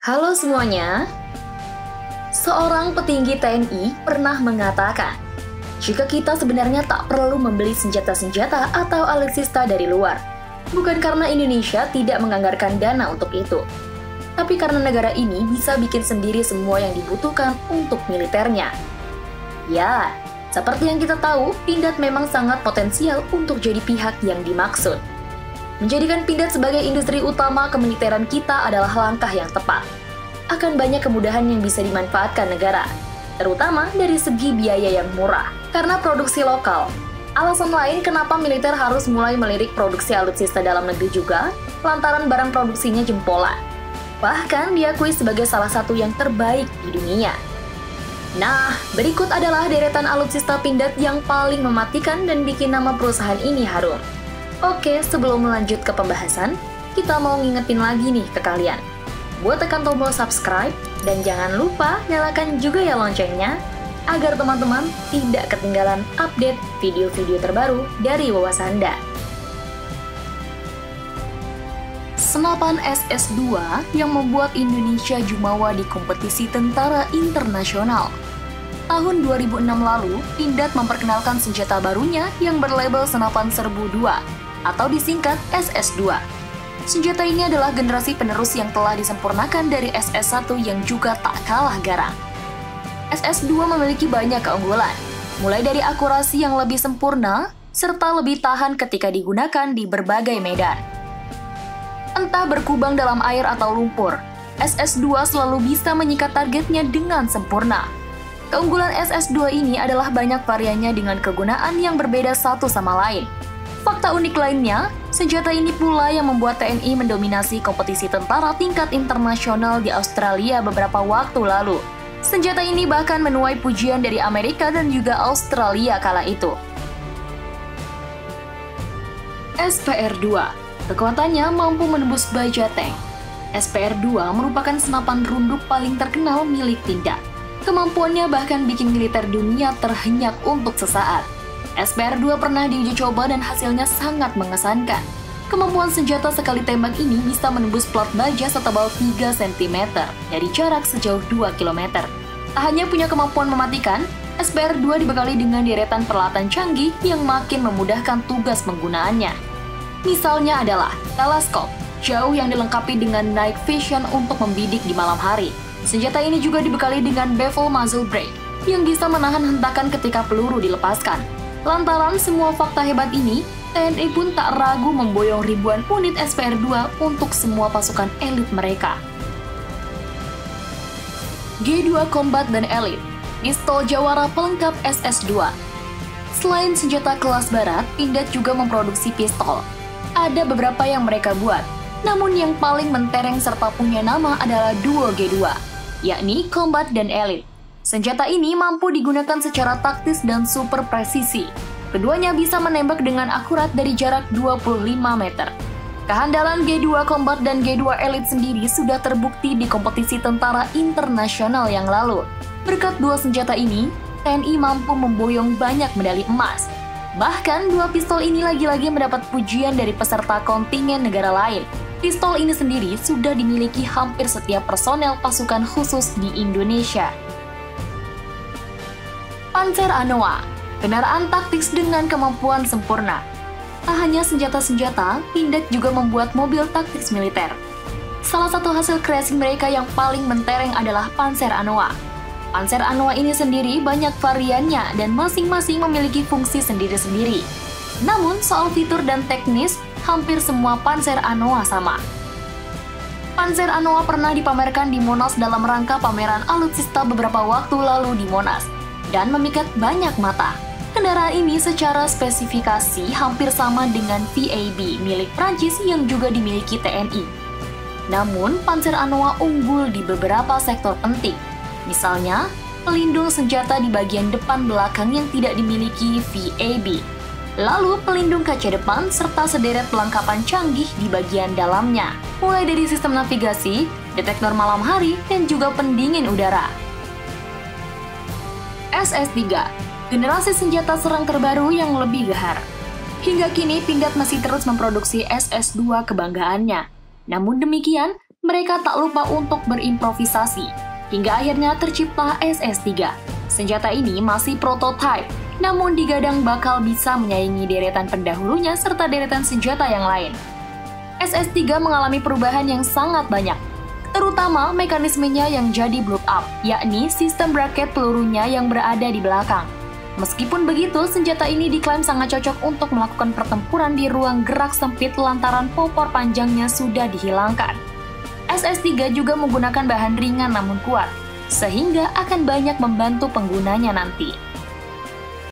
Halo semuanya, seorang petinggi TNI pernah mengatakan, jika kita sebenarnya tak perlu membeli senjata-senjata atau alutsista dari luar, bukan karena Indonesia tidak menganggarkan dana untuk itu, tapi karena negara ini bisa bikin sendiri semua yang dibutuhkan untuk militernya. Ya, seperti yang kita tahu, Pindad memang sangat potensial untuk jadi pihak yang dimaksud. Menjadikan Pindad sebagai industri utama kemiliteran kita adalah langkah yang tepat. Akan banyak kemudahan yang bisa dimanfaatkan negara, terutama dari segi biaya yang murah, karena produksi lokal. Alasan lain kenapa militer harus mulai melirik produksi alutsista dalam negeri juga, lantaran barang produksinya jempolan. Bahkan diakui sebagai salah satu yang terbaik di dunia. Nah, berikut adalah deretan alutsista Pindad yang paling mematikan dan bikin nama perusahaan ini harum. Oke, sebelum melanjut ke pembahasan, kita mau ngingetin lagi nih ke kalian. Buat tekan tombol subscribe, dan jangan lupa nyalakan juga ya loncengnya, agar teman-teman tidak ketinggalan update video-video terbaru dari Wawasanda. Senapan SS-2 yang membuat Indonesia jumawa di kompetisi tentara internasional. Tahun 2006 lalu, Pindad memperkenalkan senjata barunya yang berlabel Senapan Serbu 2, atau disingkat SS-2. Senjata ini adalah generasi penerus yang telah disempurnakan dari SS-1 yang juga tak kalah garang. SS-2 memiliki banyak keunggulan, mulai dari akurasi yang lebih sempurna, serta lebih tahan ketika digunakan di berbagai medan. Entah berkubang dalam air atau lumpur, SS-2 selalu bisa menyikat targetnya dengan sempurna. Keunggulan SS-2 ini adalah banyak variannya dengan kegunaan yang berbeda satu sama lain. Fakta unik lainnya, senjata ini pula yang membuat TNI mendominasi kompetisi tentara tingkat internasional di Australia beberapa waktu lalu. Senjata ini bahkan menuai pujian dari Amerika dan juga Australia kala itu. SPR-2, kekuatannya mampu menembus baja tank. SPR-2 merupakan senapan runduk paling terkenal milik Pindad. Kemampuannya bahkan bikin militer dunia terhenyak untuk sesaat. SPR-2 pernah diuji coba dan hasilnya sangat mengesankan. Kemampuan senjata sekali tembak ini bisa menembus plat baja setebal 3 cm dari jarak sejauh 2 km. Tak hanya punya kemampuan mematikan, SPR-2 dibekali dengan deretan peralatan canggih yang makin memudahkan tugas penggunaannya. Misalnya adalah teleskop, jauh yang dilengkapi dengan night vision untuk membidik di malam hari. Senjata ini juga dibekali dengan bevel muzzle brake yang bisa menahan hentakan ketika peluru dilepaskan. Lantaran semua fakta hebat ini, TNI pun tak ragu memboyong ribuan unit SPR-2 untuk semua pasukan elit mereka. G2 Combat dan Elite, pistol jawara pelengkap SS-2. Selain senjata kelas barat, Pindad juga memproduksi pistol. Ada beberapa yang mereka buat, namun yang paling mentereng serta punya nama adalah Duo G2, yakni Combat dan Elite. Senjata ini mampu digunakan secara taktis dan super presisi. Keduanya bisa menembak dengan akurat dari jarak 25 meter. Kehandalan G2 Combat dan G2 Elite sendiri sudah terbukti di kompetisi tentara internasional yang lalu. Berkat dua senjata ini, TNI mampu memboyong banyak medali emas. Bahkan dua pistol ini lagi-lagi mendapat pujian dari peserta kontingen negara lain. Pistol ini sendiri sudah dimiliki hampir setiap personel pasukan khusus di Indonesia. Panzer Anoa, kendaraan taktis dengan kemampuan sempurna. Tak hanya senjata-senjata, Pindad juga membuat mobil taktis militer. Salah satu hasil kreasi mereka yang paling mentereng adalah Panzer Anoa. Panzer Anoa ini sendiri banyak variannya dan masing-masing memiliki fungsi sendiri-sendiri. Namun soal fitur dan teknis, hampir semua Panzer Anoa sama. Panzer Anoa pernah dipamerkan di Monas dalam rangka pameran alutsista beberapa waktu lalu di Monas, dan memikat banyak mata. Kendaraan ini secara spesifikasi hampir sama dengan VAB milik Prancis yang juga dimiliki TNI. Namun, Panzer Anoa unggul di beberapa sektor penting. Misalnya, pelindung senjata di bagian depan belakang yang tidak dimiliki VAB. Lalu, pelindung kaca depan serta sederet pelengkapan canggih di bagian dalamnya. Mulai dari sistem navigasi, detektor malam hari, dan juga pendingin udara. SS-3, generasi senjata serang terbaru yang lebih gahar. Hingga kini Pindad masih terus memproduksi SS-2 kebanggaannya. Namun demikian, mereka tak lupa untuk berimprovisasi, hingga akhirnya tercipta SS-3. Senjata ini masih prototipe, namun digadang bakal bisa menyaingi deretan pendahulunya serta deretan senjata yang lain. SS-3 mengalami perubahan yang sangat banyak, terutama mekanismenya yang jadi blow up, yakni sistem braket pelurunya yang berada di belakang. Meskipun begitu, senjata ini diklaim sangat cocok untuk melakukan pertempuran di ruang gerak sempit lantaran popor panjangnya sudah dihilangkan. SS-3 juga menggunakan bahan ringan namun kuat, sehingga akan banyak membantu penggunanya nanti.